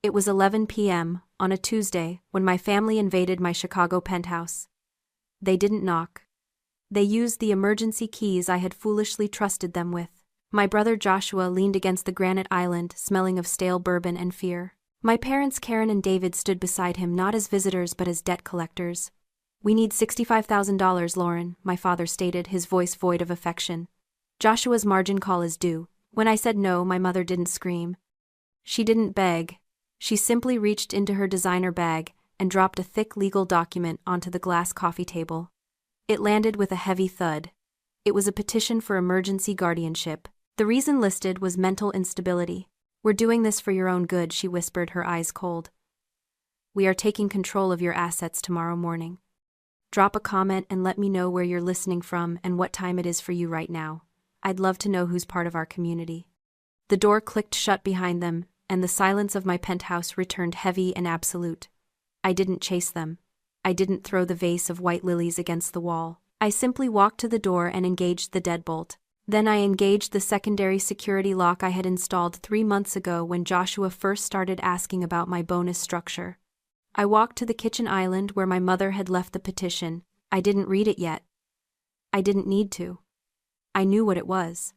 It was 11 p.m. on a Tuesday when my family invaded my Chicago penthouse. They didn't knock. They used the emergency keys I had foolishly trusted them with. My brother Joshua leaned against the granite island, smelling of stale bourbon and fear. My parents Karen and David stood beside him not as visitors but as debt collectors. "We need $65,000, Lauren," my father stated, his voice void of affection. "Joshua's margin call is due." When I said no, my mother didn't scream. She didn't beg. She simply reached into her designer bag and dropped a thick legal document onto the glass coffee table. It landed with a heavy thud. It was a petition for emergency guardianship. The reason listed was mental instability. "We're doing this for your own good," she whispered, her eyes cold. "We are taking control of your assets tomorrow morning. Drop a comment and let me know where you're listening from and what time it is for you right now. I'd love to know who's part of our community." The door clicked shut behind them, and the silence of my penthouse returned heavy and absolute. I didn't chase them. I didn't throw the vase of white lilies against the wall. I simply walked to the door and engaged the deadbolt. Then I engaged the secondary security lock I had installed 3 months ago when Joshua first started asking about my bonus structure. I walked to the kitchen island where my mother had left the petition. I didn't read it yet. I didn't need to. I knew what it was.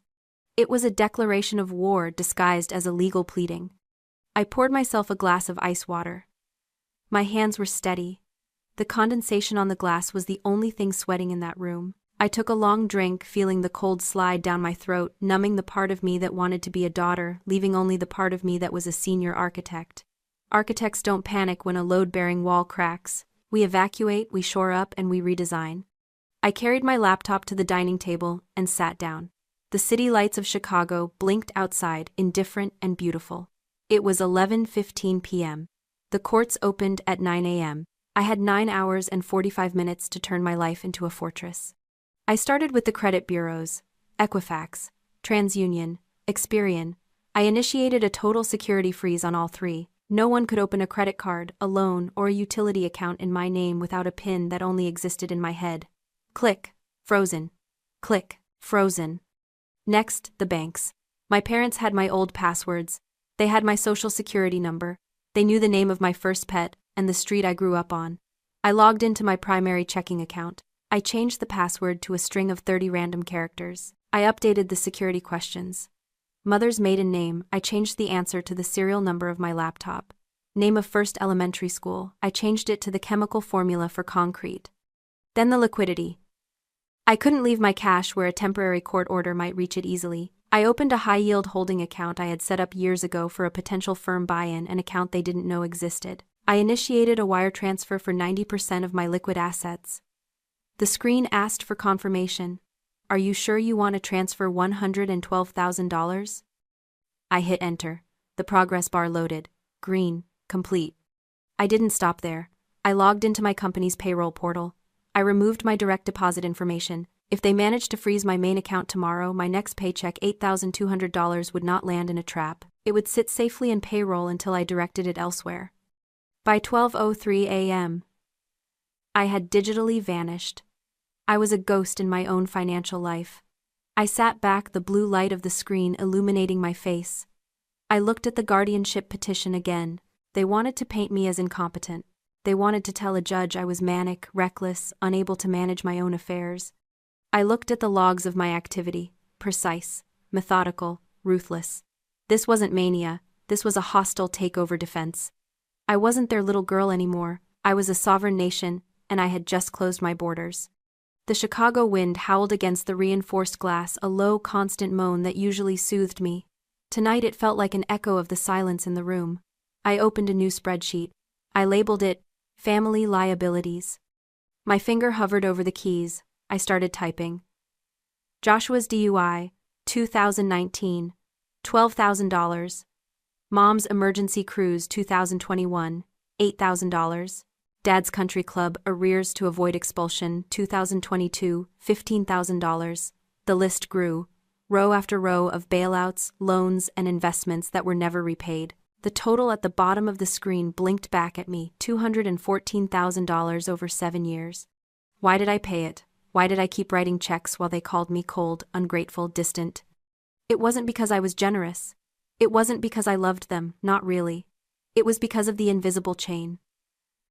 It was a declaration of war disguised as a legal pleading. I poured myself a glass of ice water. My hands were steady. The condensation on the glass was the only thing sweating in that room. I took a long drink, feeling the cold slide down my throat, numbing the part of me that wanted to be a daughter, leaving only the part of me that was a senior architect. Architects don't panic when a load-bearing wall cracks. We evacuate, we shore up, and we redesign. I carried my laptop to the dining table and sat down. The city lights of Chicago blinked outside, indifferent and beautiful. It was 11:15 p.m. The courts opened at 9 a.m. I had 9 hours and 45 minutes to turn my life into a fortress. I started with the credit bureaus, Equifax, TransUnion, Experian. I initiated a total security freeze on all three. No one could open a credit card, a loan, or a utility account in my name without a PIN that only existed in my head. Click, frozen. Click, frozen. Next, the banks. My parents had my old passwords. They had my social security number. They knew the name of my first pet and the street I grew up on. I logged into my primary checking account. I changed the password to a string of 30 random characters. I updated the security questions. Mother's maiden name, I changed the answer to the serial number of my laptop. Name of first elementary school, I changed it to the chemical formula for concrete. Then the liquidity. I couldn't leave my cash where a temporary court order might reach it easily. I opened a high-yield holding account I had set up years ago for a potential firm buy-in, an account they didn't know existed. I initiated a wire transfer for 90% of my liquid assets. The screen asked for confirmation. "Are you sure you want to transfer $112,000? I hit enter. The progress bar loaded. Green, complete. I didn't stop there. I logged into my company's payroll portal. I removed my direct deposit information. If they managed to freeze my main account tomorrow, my next paycheck, $8,200, would not land in a trap. It would sit safely in payroll until I directed it elsewhere. By 12:03 a.m., I had digitally vanished. I was a ghost in my own financial life. I sat back, the blue light of the screen illuminating my face. I looked at the guardianship petition again. They wanted to paint me as incompetent. They wanted to tell a judge I was manic, reckless, unable to manage my own affairs. I looked at the logs of my activity, precise, methodical, ruthless. This wasn't mania, this was a hostile takeover defense. I wasn't their little girl anymore, I was a sovereign nation, and I had just closed my borders. The Chicago wind howled against the reinforced glass, a low, constant moan that usually soothed me. Tonight it felt like an echo of the silence in the room. I opened a new spreadsheet. I labeled it, Family Liabilities. My finger hovered over the keys. I started typing. Joshua's DUI, 2019, $12,000. Mom's emergency cruise, 2021, $8,000. Dad's country club, arrears to avoid expulsion, 2022, $15,000. The list grew, row after row of bailouts, loans, and investments that were never repaid. The total at the bottom of the screen blinked back at me, $214,000 over 7 years. Why did I pay it? Why did I keep writing checks while they called me cold, ungrateful, distant? It wasn't because I was generous. It wasn't because I loved them, not really. It was because of the invisible chain.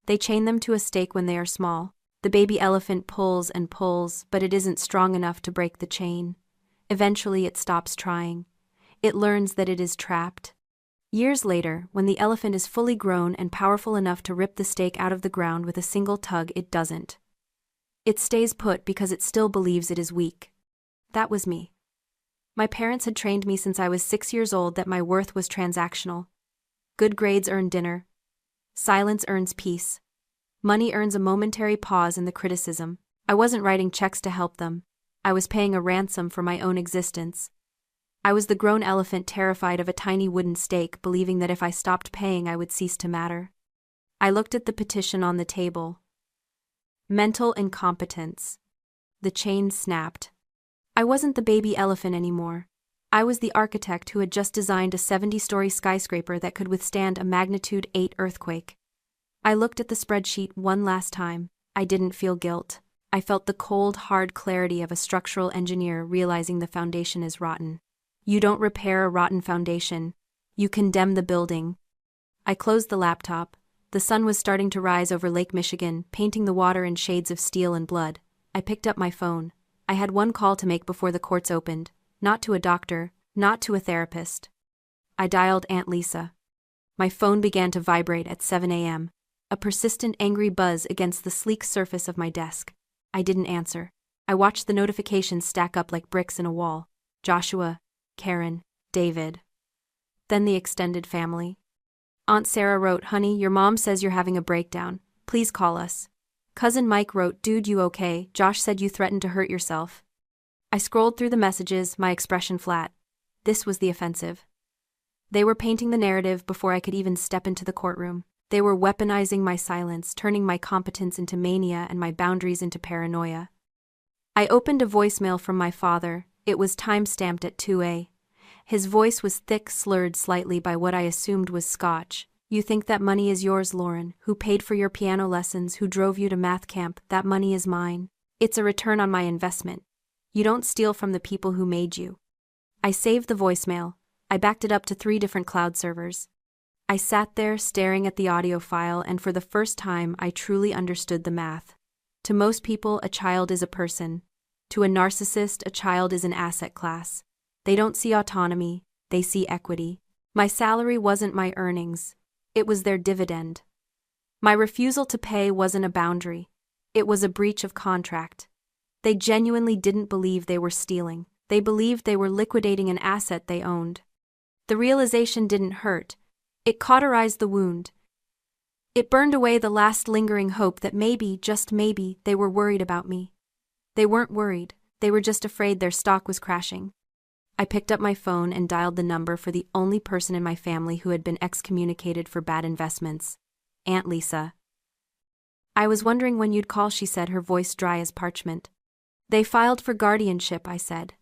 They chain them to a stake when they are small. The baby elephant pulls and pulls, but it isn't strong enough to break the chain. Eventually it stops trying. It learns that it is trapped. Years later, when the elephant is fully grown and powerful enough to rip the stake out of the ground with a single tug, it doesn't. It stays put because it still believes it is weak. That was me. My parents had trained me since I was 6 years old that my worth was transactional. Good grades earn dinner. Silence earns peace. Money earns a momentary pause in the criticism. I wasn't writing checks to help them. I was paying a ransom for my own existence. I was the grown elephant terrified of a tiny wooden stake, believing that if I stopped paying I would cease to matter. I looked at the petition on the table. Mental incompetence. The chain snapped. I wasn't the baby elephant anymore. I was the architect who had just designed a 70-story skyscraper that could withstand a magnitude 8 earthquake. I looked at the spreadsheet one last time. I didn't feel guilt. I felt the cold, hard clarity of a structural engineer realizing the foundation is rotten. You don't repair a rotten foundation. You condemn the building. I closed the laptop. The sun was starting to rise over Lake Michigan, painting the water in shades of steel and blood. I picked up my phone. I had one call to make before the courts opened. Not to a doctor, not to a therapist. I dialed Aunt Lisa. My phone began to vibrate at 7 a.m., a persistent angry buzz against the sleek surface of my desk. I didn't answer. I watched the notifications stack up like bricks in a wall. Joshua, Karen, David. Then the extended family. Aunt Sarah wrote, "Honey, your mom says you're having a breakdown. Please call us." Cousin Mike wrote, "Dude, you okay? Josh said you threatened to hurt yourself." I scrolled through the messages, my expression flat. This was the offensive. They were painting the narrative before I could even step into the courtroom. They were weaponizing my silence, turning my competence into mania and my boundaries into paranoia. I opened a voicemail from my father. It was time-stamped at 2 a.m. His voice was thick, slurred slightly by what I assumed was Scotch. "You think that money is yours, Lauren, who paid for your piano lessons, who drove you to math camp. That money is mine. It's a return on my investment. You don't steal from the people who made you." I saved the voicemail. I backed it up to 3 different cloud servers. I sat there staring at the audio file, and for the first time I truly understood the math. To most people, a child is a person. To a narcissist, a child is an asset class. They don't see autonomy, they see equity. My salary wasn't my earnings. It was their dividend. My refusal to pay wasn't a boundary. It was a breach of contract. They genuinely didn't believe they were stealing. They believed they were liquidating an asset they owned. The realization didn't hurt. It cauterized the wound. It burned away the last lingering hope that maybe, just maybe, they were worried about me. They weren't worried. They were just afraid their stock was crashing. I picked up my phone and dialed the number for the only person in my family who had been excommunicated for bad investments. Aunt Lisa. "I was wondering when you'd call," she said, her voice dry as parchment. "They filed for guardianship," I said.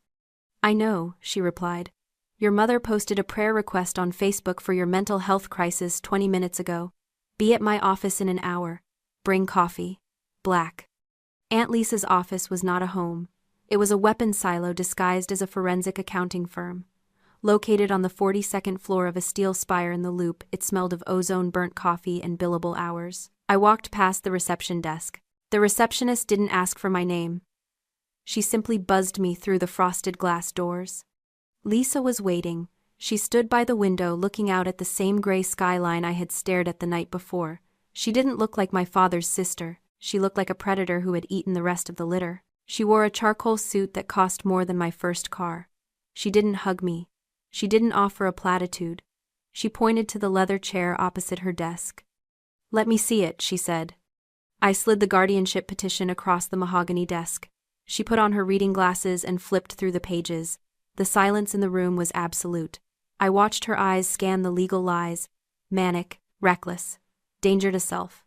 "I know," she replied. "Your mother posted a prayer request on Facebook for your mental health crisis 20 minutes ago. Be at my office in an hour. Bring coffee. Black." Aunt Lisa's office was not a home. It was a weapons silo disguised as a forensic accounting firm. Located on the 42nd floor of a steel spire in the Loop, it smelled of ozone-burnt coffee and billable hours. I walked past the reception desk. The receptionist didn't ask for my name. She simply buzzed me through the frosted glass doors. Lisa was waiting. She stood by the window looking out at the same gray skyline I had stared at the night before. She didn't look like my father's sister. She looked like a predator who had eaten the rest of the litter. She wore a charcoal suit that cost more than my first car. She didn't hug me. She didn't offer a platitude. She pointed to the leather chair opposite her desk. "Let me see it," she said. I slid the guardianship petition across the mahogany desk. She put on her reading glasses and flipped through the pages. The silence in the room was absolute. I watched her eyes scan the legal lies. Manic, reckless, danger to self.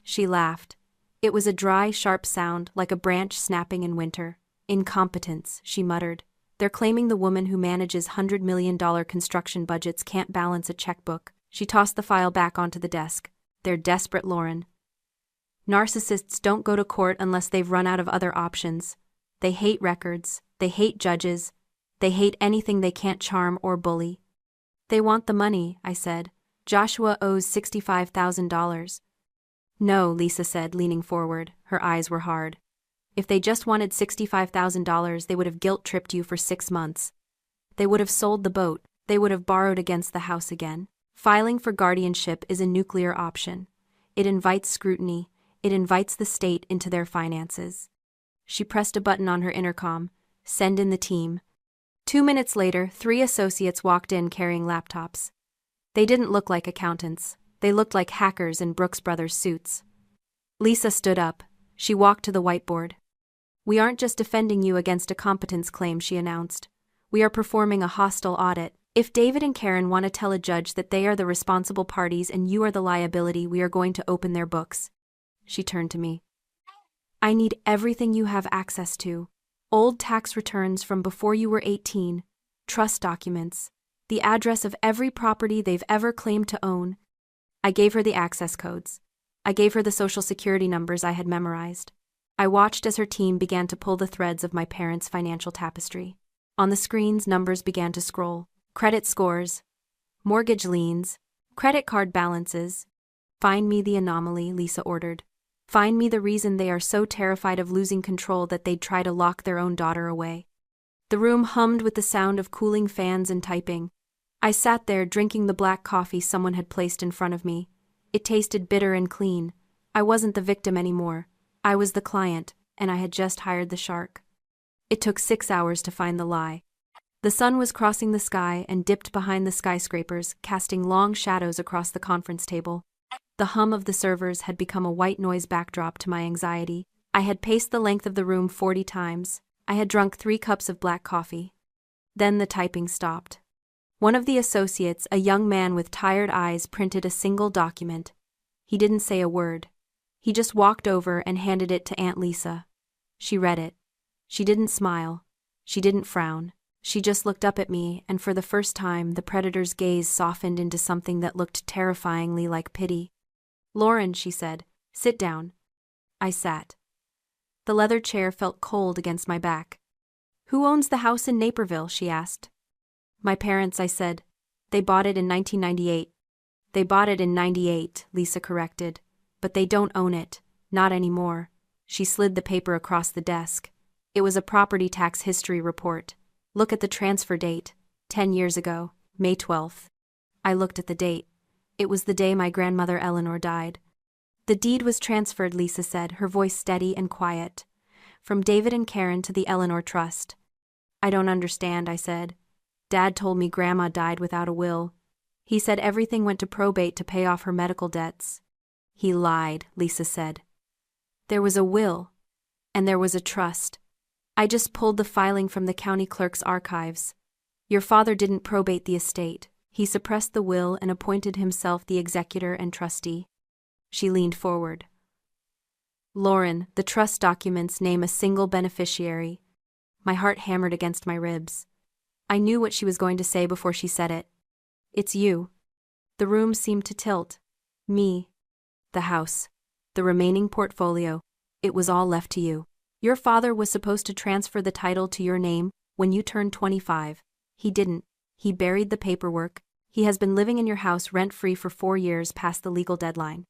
She laughed. It was a dry, sharp sound, like a branch snapping in winter. "Incompetence," she muttered. "They're claiming the woman who manages $100 million construction budgets can't balance a checkbook." She tossed the file back onto the desk. "They're desperate, Lauren. Narcissists don't go to court unless they've run out of other options. They hate records. They hate judges. They hate anything they can't charm or bully." "They want the money," I said. Joshua owes $65,000. No, Lisa said, leaning forward. Her eyes were hard. If they just wanted $65,000, they would have guilt-tripped you for 6 months. They would have sold the boat. They would have borrowed against the house again. Filing for guardianship is a nuclear option. It invites scrutiny. It invites the state into their finances. She pressed a button on her intercom. Send in the team. 2 minutes later, 3 associates walked in carrying laptops. They didn't look like accountants. They looked like hackers in Brooks Brothers suits. Lisa stood up. She walked to the whiteboard. We aren't just defending you against a competence claim, she announced. We are performing a hostile audit. If David and Karen want to tell a judge that they are the responsible parties and you are the liability, we are going to open their books. She turned to me. I need everything you have access to. Old tax returns from before you were 18, trust documents, the address of every property they've ever claimed to own. I gave her the access codes. I gave her the social security numbers I had memorized. I watched as her team began to pull the threads of my parents' financial tapestry. On the screens, numbers began to scroll. Credit scores, mortgage liens, credit card balances. Find me the anomaly, Lisa ordered. Find me the reason they are so terrified of losing control that they'd try to lock their own daughter away. The room hummed with the sound of cooling fans and typing. I sat there drinking the black coffee someone had placed in front of me. It tasted bitter and clean. I wasn't the victim anymore. I was the client, and I had just hired the shark. It took 6 hours to find the lie. The sun was crossing the sky and dipped behind the skyscrapers, casting long shadows across the conference table. The hum of the servers had become a white noise backdrop to my anxiety. I had paced the length of the room 40 times. I had drunk 3 cups of black coffee. Then the typing stopped. One of the associates, a young man with tired eyes, printed a single document. He didn't say a word. He just walked over and handed it to Aunt Lisa. She read it. She didn't smile. She didn't frown. She just looked up at me, and for the first time, the predator's gaze softened into something that looked terrifyingly like pity. Lauren, she said, sit down. I sat. The leather chair felt cold against my back. Who owns the house in Naperville? She asked. My parents, I said. They bought it in 1998. They bought it in 98, Lisa corrected. But they don't own it. Not anymore. She slid the paper across the desk. It was a property tax history report. Look at the transfer date. 10 years ago, May 12th. I looked at the date. It was the day my grandmother Eleanor died. The deed was transferred, Lisa said, her voice steady and quiet. From David and Karen to the Eleanor Trust. I don't understand, I said. Dad told me Grandma died without a will. He said everything went to probate to pay off her medical debts. He lied, Lisa said. There was a will. And there was a trust. I just pulled the filing from the county clerk's archives. Your father didn't probate the estate. He suppressed the will and appointed himself the executor and trustee. She leaned forward. Lauren, the trust documents name a single beneficiary. My heart hammered against my ribs. I knew what she was going to say before she said it. It's you. The room seemed to tilt. Me. The house. The remaining portfolio. It was all left to you. Your father was supposed to transfer the title to your name when you turned 25. He didn't. He buried the paperwork. He has been living in your house rent-free for 4 years past the legal deadline.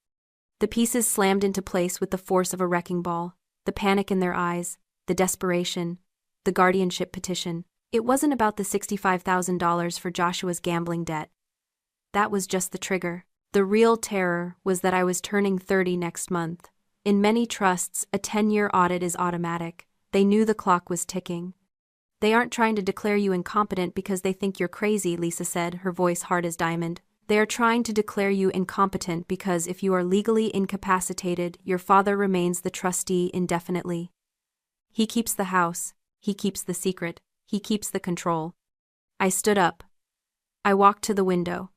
The pieces slammed into place with the force of a wrecking ball. The panic in their eyes, the desperation, the guardianship petition. It wasn't about the $65,000 for Joshua's gambling debt. That was just the trigger. The real terror was that I was turning 30 next month. In many trusts, a 10-year audit is automatic. They knew the clock was ticking. They aren't trying to declare you incompetent because they think you're crazy, Lisa said, her voice hard as diamond. They are trying to declare you incompetent because if you are legally incapacitated, your father remains the trustee indefinitely. He keeps the house. He keeps the secret. He keeps the control. I stood up. I walked to the window.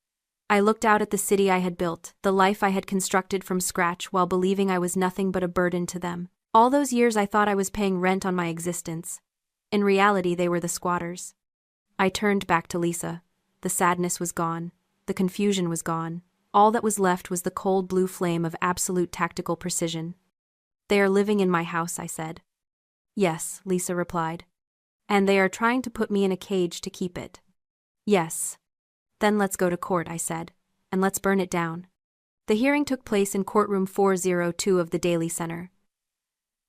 I looked out at the city I had built, the life I had constructed from scratch while believing I was nothing but a burden to them. All those years I thought I was paying rent on my existence. In reality, they were the squatters. I turned back to Lisa. The sadness was gone. The confusion was gone. All that was left was the cold blue flame of absolute tactical precision. They are living in my house, I said. Yes, Lisa replied. And they are trying to put me in a cage to keep it. Yes. Then let's go to court, I said. and let's burn it down. The hearing took place in courtroom 402 of the Daily Center.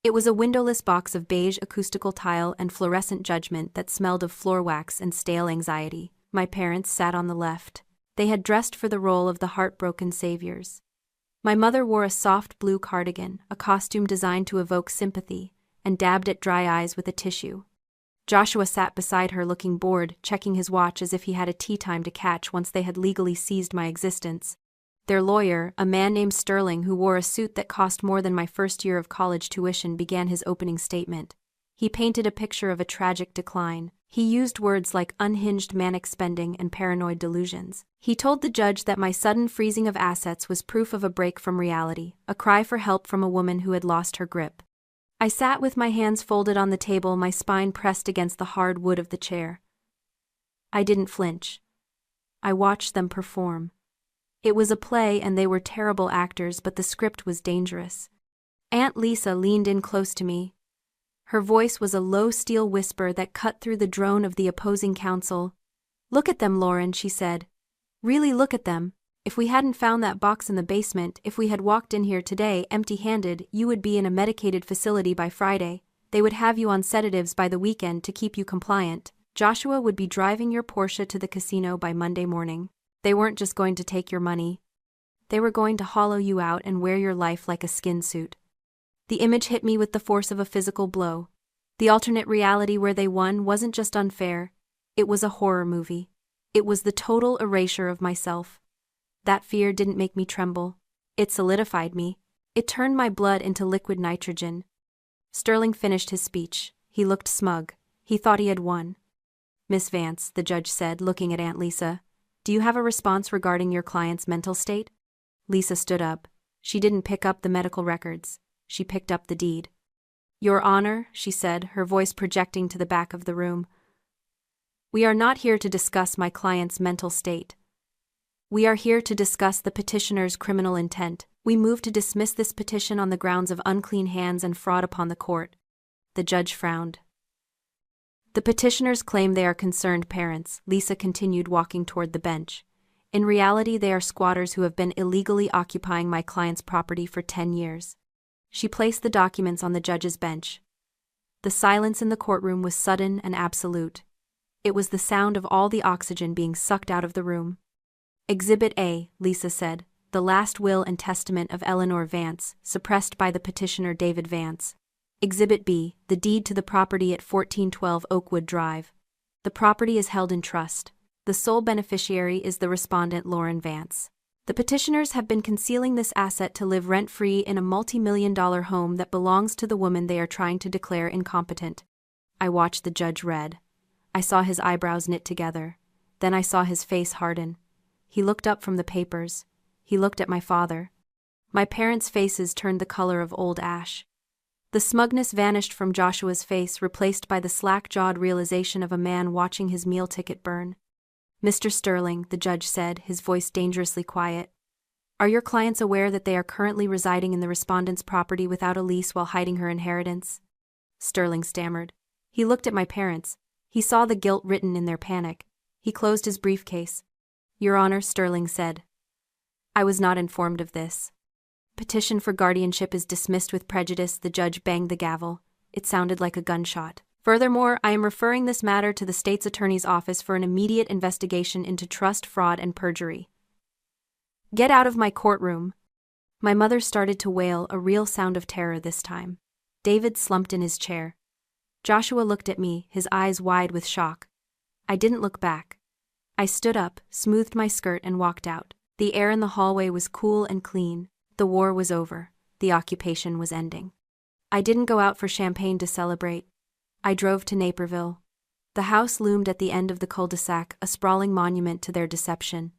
It was a windowless box of beige acoustical tile and fluorescent judgment that smelled of floor wax and stale anxiety. My parents sat on the left. They had dressed for the role of the heartbroken saviors. My mother wore a soft blue cardigan, a costume designed to evoke sympathy, and dabbed at dry eyes with a tissue. Joshua sat beside her looking bored, checking his watch as if he had a tea time to catch once they had legally seized my existence. Their lawyer, a man named Sterling who wore a suit that cost more than my first year of college tuition, began his opening statement. He painted a picture of a tragic decline. He used words like unhinged manic spending and paranoid delusions. He told the judge that my sudden freezing of assets was proof of a break from reality, a cry for help from a woman who had lost her grip. I sat with my hands folded on the table, my spine pressed against the hard wood of the chair. I didn't flinch. I watched them perform. It was a play and they were terrible actors, but the script was dangerous. Aunt Lisa leaned in close to me. Her voice was a low steel whisper that cut through the drone of the opposing counsel. "Look at them, Lauren," she said. "Really look at them. If we hadn't found that box in the basement, if we had walked in here today empty-handed, you would be in a medicated facility by Friday. They would have you on sedatives by the weekend to keep you compliant. Joshua would be driving your Porsche to the casino by Monday morning. They weren't just going to take your money. They were going to hollow you out and wear your life like a skin suit." The image hit me with the force of a physical blow. The alternate reality where they won wasn't just unfair. It was a horror movie. It was the total erasure of myself. That fear didn't make me tremble. It solidified me. It turned my blood into liquid nitrogen. Sterling finished his speech. He looked smug. He thought he had won. "Miss Vance," the judge said, looking at Aunt Lisa, "do you have a response regarding your client's mental state?" Lisa stood up. She didn't pick up the medical records. She picked up the deed. "Your Honor," she said, her voice projecting to the back of the room, "we are not here to discuss my client's mental state. We are here to discuss the petitioner's criminal intent. We move to dismiss this petition on the grounds of unclean hands and fraud upon the court." The judge frowned. "The petitioners claim they are concerned parents," Lisa continued, walking toward the bench. "In reality, they are squatters who have been illegally occupying my client's property for 10 years. She placed the documents on the judge's bench. The silence in the courtroom was sudden and absolute. It was the sound of all the oxygen being sucked out of the room. "Exhibit A," Lisa said, "the last will and testament of Eleanor Vance, suppressed by the petitioner David Vance. Exhibit B, the deed to the property at 1412 Oakwood Drive. The property is held in trust. The sole beneficiary is the respondent Lauren Vance. The petitioners have been concealing this asset to live rent-free in a multi-million-dollar home that belongs to the woman they are trying to declare incompetent." I watched the judge read. I saw his eyebrows knit together. Then I saw his face harden. He looked up from the papers. He looked at my father. My parents' faces turned the color of old ash. The smugness vanished from Joshua's face, replaced by the slack-jawed realization of a man watching his meal ticket burn. "Mr. Sterling," the judge said, his voice dangerously quiet, "are your clients aware that they are currently residing in the respondent's property without a lease while hiding her inheritance?" Sterling stammered. He looked at my parents. He saw the guilt written in their panic. He closed his briefcase. "Your Honor," Sterling said, "I was not informed of this. Petition for guardianship is dismissed with prejudice." The judge banged the gavel. It sounded like a gunshot. "Furthermore, I am referring this matter to the state's attorney's office for an immediate investigation into trust, fraud, and perjury. Get out of my courtroom." My mother started to wail, a real sound of terror this time. David slumped in his chair. Joshua looked at me, his eyes wide with shock. I didn't look back. I stood up, smoothed my skirt, and walked out. The air in the hallway was cool and clean. The war was over. The occupation was ending. I didn't go out for champagne to celebrate. I drove to Naperville. The house loomed at the end of the cul-de-sac, a sprawling monument to their deception.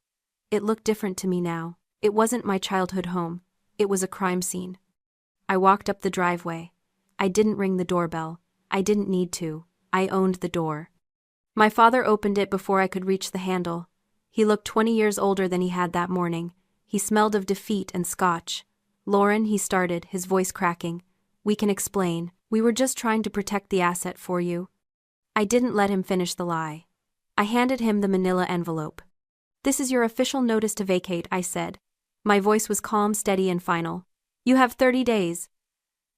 It looked different to me now. It wasn't my childhood home. It was a crime scene. I walked up the driveway. I didn't ring the doorbell. I didn't need to. I owned the door. My father opened it before I could reach the handle. He looked 20 years older than he had that morning. He smelled of defeat and scotch. "Lauren," he started, his voice cracking, "we can explain. We were just trying to protect the asset for you." I didn't let him finish the lie. I handed him the manila envelope. This is your official notice to vacate, I said. My voice was calm, steady, and final. You have 30 days.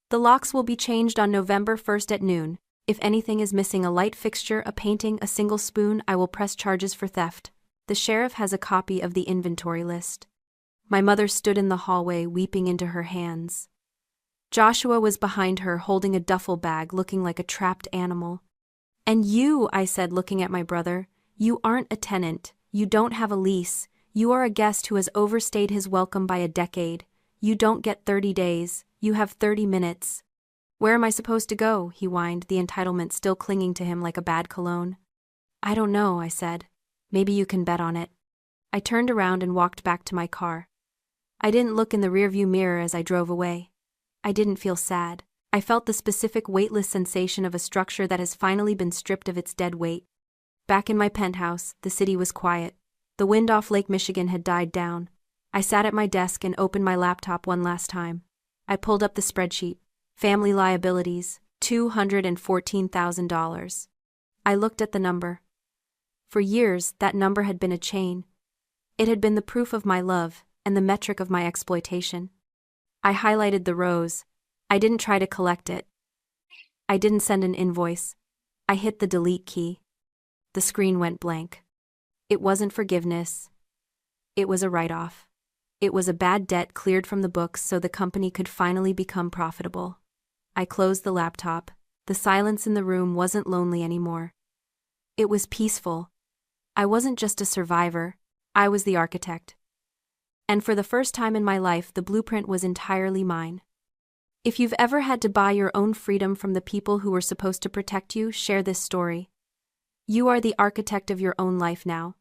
The locks will be changed on November 1st at noon. If anything is missing, a light fixture, a painting, a single spoon, I will press charges for theft. The sheriff has a copy of the inventory list. My mother stood in the hallway, weeping into her hands. Joshua was behind her, holding a duffel bag, looking like a trapped animal. And you, I said, looking at my brother, you aren't a tenant, you don't have a lease, you are a guest who has overstayed his welcome by a decade. You don't get 30 days, you have 30 minutes. Where am I supposed to go? He whined, the entitlement still clinging to him like a bad cologne. I don't know, I said. Maybe you can bet on it. I turned around and walked back to my car. I didn't look in the rearview mirror as I drove away. I didn't feel sad. I felt the specific weightless sensation of a structure that has finally been stripped of its dead weight. Back in my penthouse, the city was quiet. The wind off Lake Michigan had died down. I sat at my desk and opened my laptop one last time. I pulled up the spreadsheet. Family liabilities, $214,000. I looked at the number. For years, that number had been a chain. It had been the proof of my love and the metric of my exploitation. I highlighted the rows. I didn't try to collect it. I didn't send an invoice. I hit the delete key. The screen went blank. It wasn't forgiveness. It was a write-off. It was a bad debt cleared from the books so the company could finally become profitable. I closed the laptop. The silence in the room wasn't lonely anymore. It was peaceful. I wasn't just a survivor, I was the architect. And for the first time in my life, the blueprint was entirely mine. If you've ever had to buy your own freedom from the people who were supposed to protect you, share this story. You are the architect of your own life now.